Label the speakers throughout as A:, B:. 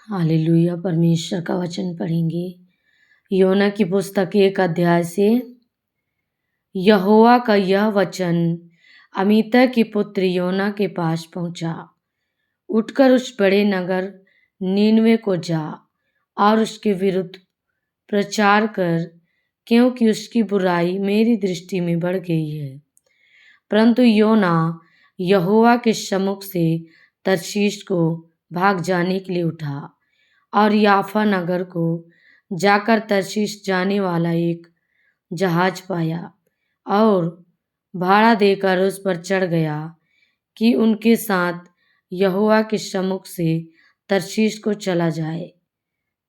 A: Hallelujah. परमेश्वर का वचन पढ़ेंगे। योना की पुस्तक 1 अध्याय से। यहोवा का यह वचन अमित्tai के पुत्र योना के पास पहुंचा। उठकर उस बड़े नगर नीनवे को जा और उसके विरुद्ध प्रचार कर, क्योंकि उसकी बुराई मेरी दृष्टि में बढ़ गई है। परंतु योना यहोवा के सम्मुख से तर्शीश को भाग जाने के लिए उठा और याफा नगर को जाकर तर्शीश जाने वाला एक जहाज पाया और भाड़ा देकर उस पर चढ़ गया कि उनके साथ यहोवा के सम्मुख से तर्शीश को चला जाए।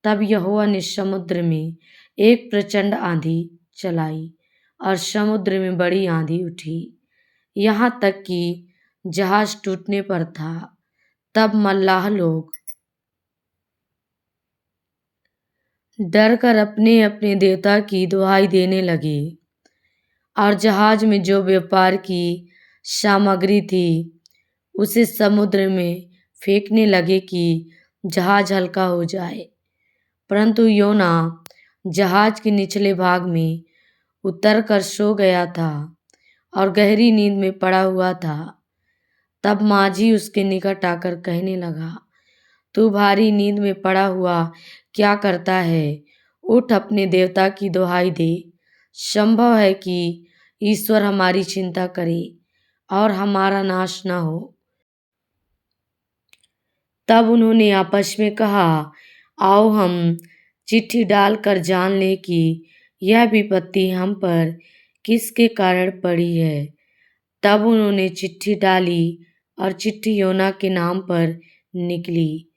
A: तब यहोवा ने समुद्र में एक प्रचंड आंधी चलाई और समुद्र में बड़ी आंधी उठी, यहाँ तक कि जहाज टूटने पर था। तब मल्लाह लोग डर कर अपने अपने देवता की दुहाई देने लगे और जहाज में जो व्यापार की सामग्री थी उसे समुद्र में फेंकने लगे कि जहाज हल्का हो जाए। परंतु योना जहाज के निचले भाग में उतर कर सो गया था और गहरी नींद में पड़ा हुआ था। तब माझी उसके निकट आकर कहने लगा, तू भारी नींद में पड़ा हुआ क्या करता है? उठ, अपने देवता की दुहाई दे। संभव है कि ईश्वर हमारी चिंता करे और हमारा नाश न हो। तब उन्होंने आपस में कहा, आओ हम चिट्ठी डालकर जान ले कि यह विपत्ति हम पर किसके कारण पड़ी है। तब उन्होंने चिट्ठी डाली और चिट्ठी योना के नाम पर निकली।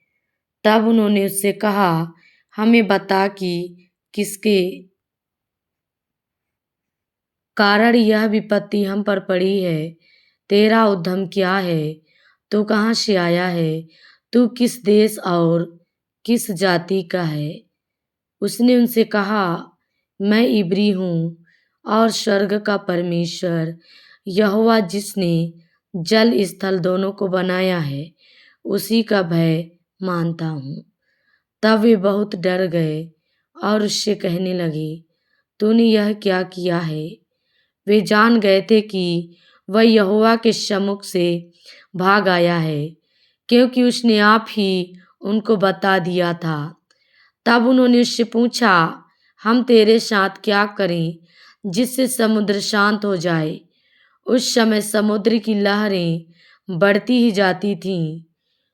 A: तब उन्होंने उससे कहा, हमें बता कि किसके कारण यह विपत्ति हम पर पड़ी है। तेरा उद्यम क्या है? तू कहाँ से आया है? तू किस देश और किस जाति का है? उसने उनसे कहा, मैं इब्री हूँ और स्वर्ग का परमेश्वर यहोवा जिसने जल स्थल दोनों को बनाया है उसी का भय मानता हूँ। तब वे बहुत डर गए और उससे कहने लगे, तूने यह क्या किया है? वे जान गए थे कि वह यहोवा के सम्मुख से भाग आया है, क्योंकि उसने आप ही उनको बता दिया था। तब उन्होंने उससे पूछा, हम तेरे साथ क्या करें जिससे समुद्र शांत हो जाए? उस समय समुद्र की लहरें बढ़ती ही जाती थीं।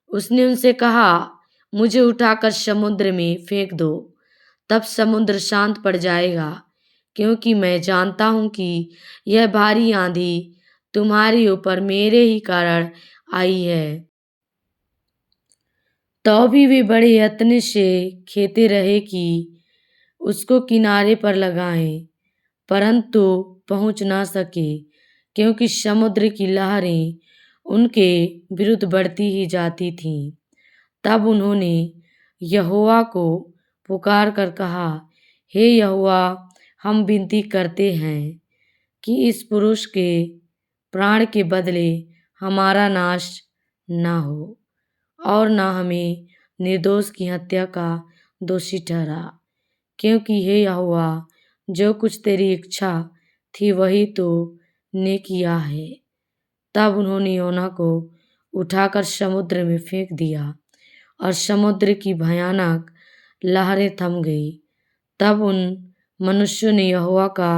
A: उसने उनसे कहा, मुझे उठाकर समुद्र में फेंक दो, तब समुद्र शांत पड़ जाएगा, क्योंकि मैं जानता हूँ कि यह भारी आंधी तुम्हारे ऊपर मेरे ही कारण आई है। तो भी वे बड़े यत्न से खेते रहे कि उसको किनारे पर लगाएं, परंतु पहुंच ना सके, क्योंकि समुद्र की लहरें उनके विरुद्ध बढ़ती ही जाती थीं। तब उन्होंने यहोवा को पुकार कर कहा, हे यहोवा, हम विनती करते हैं कि इस पुरुष के प्राण के बदले हमारा नाश ना हो और ना हमें निर्दोष की हत्या का दोषी ठहरा, क्योंकि हे यहोवा, जो कुछ तेरी इच्छा थी वही तो ने किया है। तब उन्होंने योना को उठाकर समुद्र में फेंक दिया और समुद्र की भयानक लहरें थम गई। तब उन मनुष्यों ने यहोवा का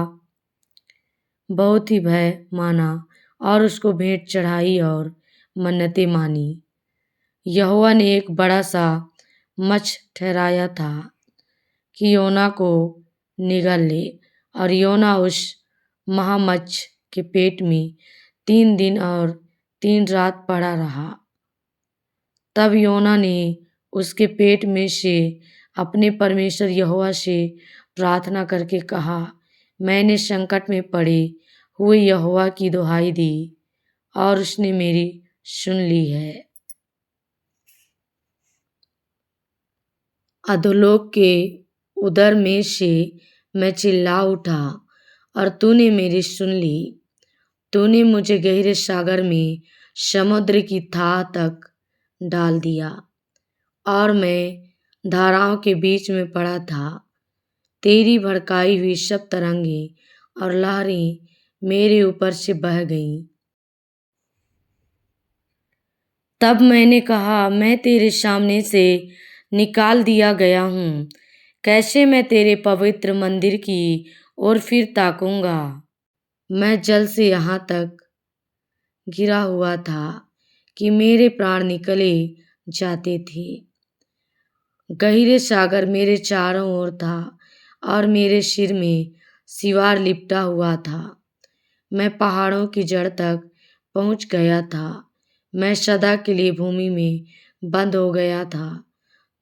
A: बहुत ही भय माना और उसको भेंट चढ़ाई और मन्नतें मानी। यहोवा ने एक बड़ा सा मच्छ ठहराया था कि योना को निगल ले, और योना उस महामच्छ के पेट में 3 दिन और 3 रात पड़ा रहा। तब योना ने उसके पेट में से अपने परमेश्वर यहोवा से प्रार्थना करके कहा, मैंने संकट में पड़े हुए यहोवा की दुहाई दी और उसने मेरी सुन ली है। अधोलोक के उदर में से मैं चिल्ला उठा और तूने मेरी सुन ली। तूने मुझे गहरे सागर में समुद्र की थाह तक डाल दिया और मैं धाराओं के बीच में पड़ा था। तेरी भड़काई हुई सब तरंगें और लहरें मेरे ऊपर से बह गईं। तब मैंने कहा, मैं तेरे सामने से निकाल दिया गया हूँ, कैसे मैं तेरे पवित्र मंदिर की ओर फिर ताकूंगा। मैं जल से यहाँ तक गिरा हुआ था कि मेरे प्राण निकले जाते थे। गहरे सागर मेरे चारों ओर था और मेरे सिर में सिवार लिपटा हुआ था। मैं पहाड़ों की जड़ तक पहुंच गया था। मैं सदा के लिए भूमि में बंद हो गया था।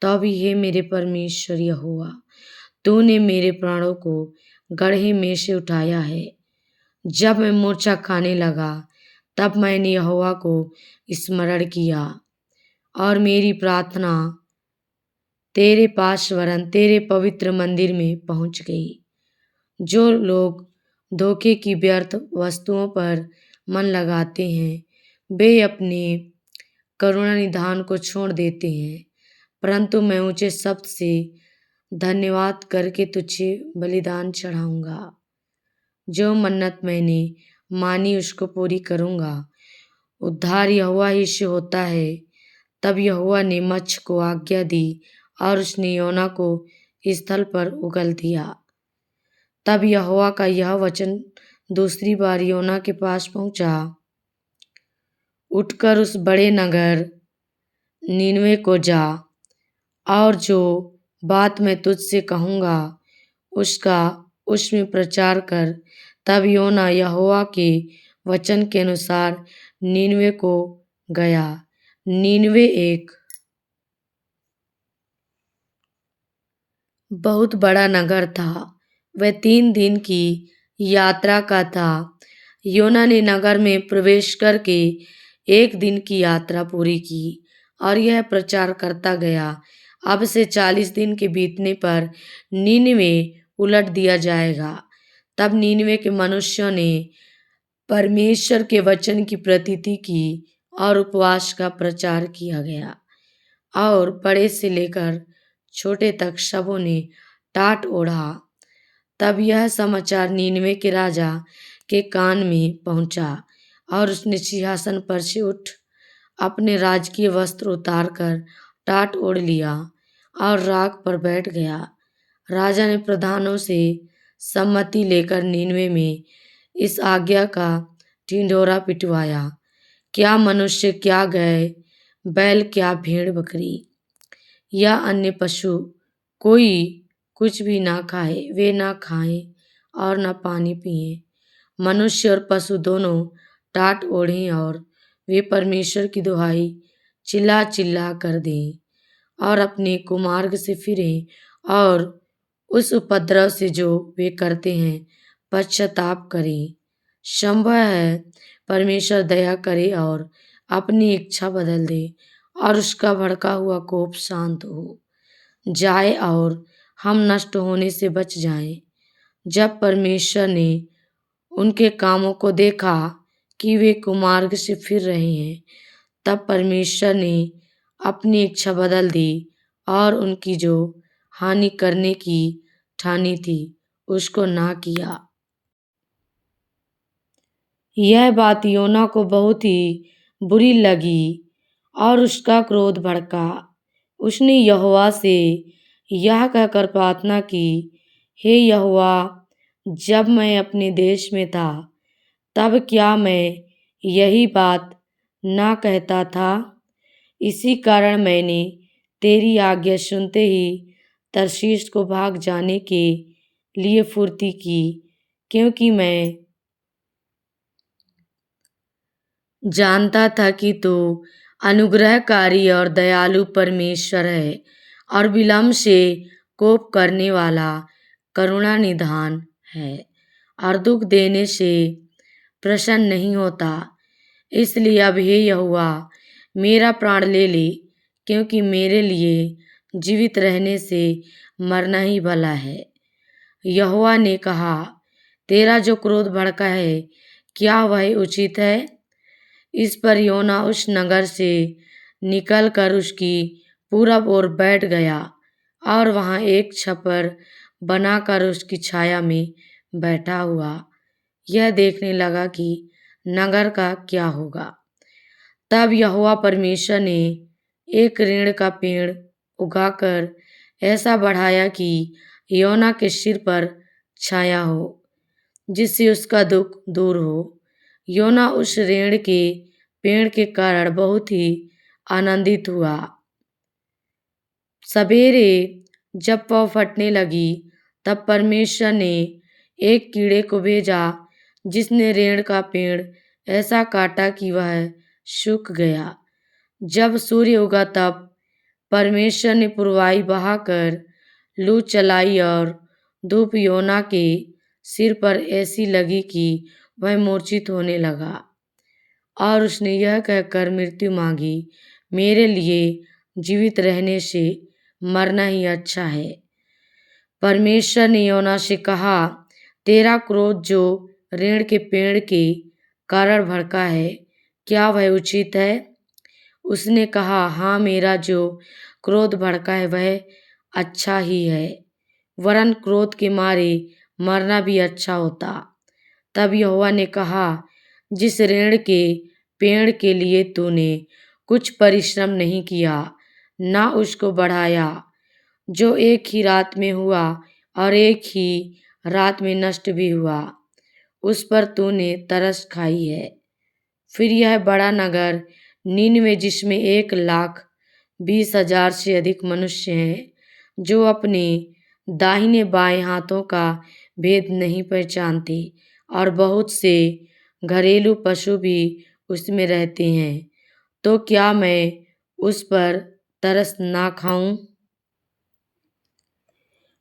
A: तब ये मेरे परमेश्वर यहोवा, तूने मेरे प्राणों को गड्ढे में से उठाया है। जब मैं मूर्छा खाने लगा, तब मैंने यहोवा को स्मरण किया और मेरी प्रार्थना तेरे पास वरन तेरे पवित्र मंदिर में पहुंच गई। जो लोग धोखे की व्यर्थ वस्तुओं पर मन लगाते हैं, वे अपने करुणा निधान को छोड़ देते हैं, परंतु मैं ऊंचे शब्द से धन्यवाद करके तुझे बलिदान चढ़ाऊंगा। जो मन्नत मैंने मानी उसको पूरी करूंगा। उद्धार यहोवा ही से होता है। तब यहोवा ने मत्स्य को आज्ञा दी और उसने योना को स्थल पर उगल दिया। तब यहोवा का यह वचन दूसरी बार योना के पास पहुंचा, उठकर उस बड़े नगर नीनवे को जा और जो बात मैं तुझसे कहूँगा उसका उसमें प्रचार कर। तब योना यहोवा के वचन के अनुसार नीनवे को गया। नीनवे एक बहुत बड़ा नगर था। वह 3 दिन की यात्रा का था। योना ने नगर में प्रवेश करके 1 दिन की यात्रा पूरी की और यह प्रचार करता गया, अब से 40 दिन के बीतने पर नीनवे उलट दिया जाएगा। तब नीनवे के मनुष्यों ने परमेश्वर के वचन की प्रतीति की और उपवास का प्रचार किया गया और बड़े से लेकर छोटे तक सबों ने टाट ओढ़ा। तब यह समाचार नीनवे के राजा के कान में पहुंचा और उसने सिंहासन पर से उठ अपने राजकीय वस्त्र उतारकर टाट ओढ़ लिया और राख पर बैठ गया। राजा ने प्रधानों से सम्मति लेकर नीनवे में इस आज्ञा का ढिंढोरा पिटवाया, क्या मनुष्य, क्या गाय बैल, क्या भेड़ बकरी या अन्य पशु कोई कुछ भी ना खाए, वे ना खाएं और ना पानी पिए। मनुष्य और पशु दोनों टाट ओढ़ें और वे परमेश्वर की दुहाई चिल्ला चिल्ला कर दें और अपने कुमार्ग से फिरें और उस उपद्रव से जो वे करते हैं पश्चाताप करें। संभव है परमेश्वर दया करे और अपनी इच्छा बदल दे और उसका भड़का हुआ कोप शांत हो जाए और हम नष्ट होने से बच जाएं। जब परमेश्वर ने उनके कामों को देखा कि वे कुमार्ग से फिर रहे हैं, तब परमेश्वर ने अपनी इच्छा बदल दी और उनकी जो हानि करने की ठानी थी उसको ना किया। यह बात योना को बहुत ही बुरी लगी और उसका क्रोध भड़का। उसने यहोवा से यह कहकर प्रार्थना की, हे यहोवा, जब मैं अपने देश में था तब क्या मैं यही बात ना कहता था? इसी कारण मैंने तेरी आज्ञा सुनते ही तरशीश को भाग जाने के लिए फुर्ती की, क्योंकि मैं जानता था कि तू अनुग्रहकारी और दयालु परमेश्वर है और विलम्ब से कोप करने वाला करुणा निधान है और दुख देने से प्रसन्न नहीं होता। इसलिए अब हे यहोवा, मेरा प्राण ले ले, क्योंकि मेरे लिए जीवित रहने से मरना ही भला है। यहोवा ने कहा, तेरा जो क्रोध भड़का है, क्या वह उचित है? इस पर योना उस नगर से निकलकर उसकी पूरब ओर बैठ गया। और वहाँ एक छपर बनाकर उसकी छाया में बैठा हुआ यह देखने लगा कि नगर का क्या होगा। तब यहोवा परमेश्वर ने एक रीड़ का पेड़ उगाकर ऐसा बढ़ाया कि योना के सिर पर छाया हो, जिससे उसका दुख दूर हो। योना उस रीड़ के पेड़ के कारण बहुत ही आनंदित हुआ। सवेरे जब पौ फटने लगी तब परमेश्वर ने एक कीड़े को भेजा, जिसने रीड़ का पेड़ ऐसा काटा कि वह सूख गया। जब सूर्य उगा तब परमेश्वर ने पुरवाई बहाकर लू चलाई और धूप योना के सिर पर ऐसी लगी कि वह मूर्छित होने लगा और उसने यह कहकर मृत्यु मांगी, मेरे लिए जीवित रहने से मरना ही अच्छा है। परमेश्वर ने योना से कहा, तेरा क्रोध जो रीड़ के पेड़ के कारण भड़का है, क्या वह उचित है? उसने कहा, हाँ, मेरा जो क्रोध भड़का है वह अच्छा ही है, वरन क्रोध के मारे मरना भी अच्छा होता। तब यहोवा ने कहा, जिस रीड़ के पेड़ के लिए तूने कुछ परिश्रम नहीं किया, ना उसको बढ़ाया, जो एक ही रात में हुआ और एक ही रात में नष्ट भी हुआ, उस पर तूने तरस खाई है। फिर यह बड़ा नगर नीनवे, जिसमें 1,20,000 से अधिक मनुष्य हैं, जो अपने दाहिने बाएं हाथों का भेद नहीं पहचानते, और बहुत से घरेलू पशु भी उसमें रहते हैं, तो क्या मैं उस पर तरस ना खाऊं?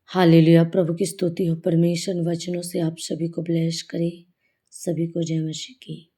A: हालेलुया। प्रभु की स्तुति हो। परमेश्वर वचनों से आप सभी को ब्लेस करे। सभी को जय मसीह की।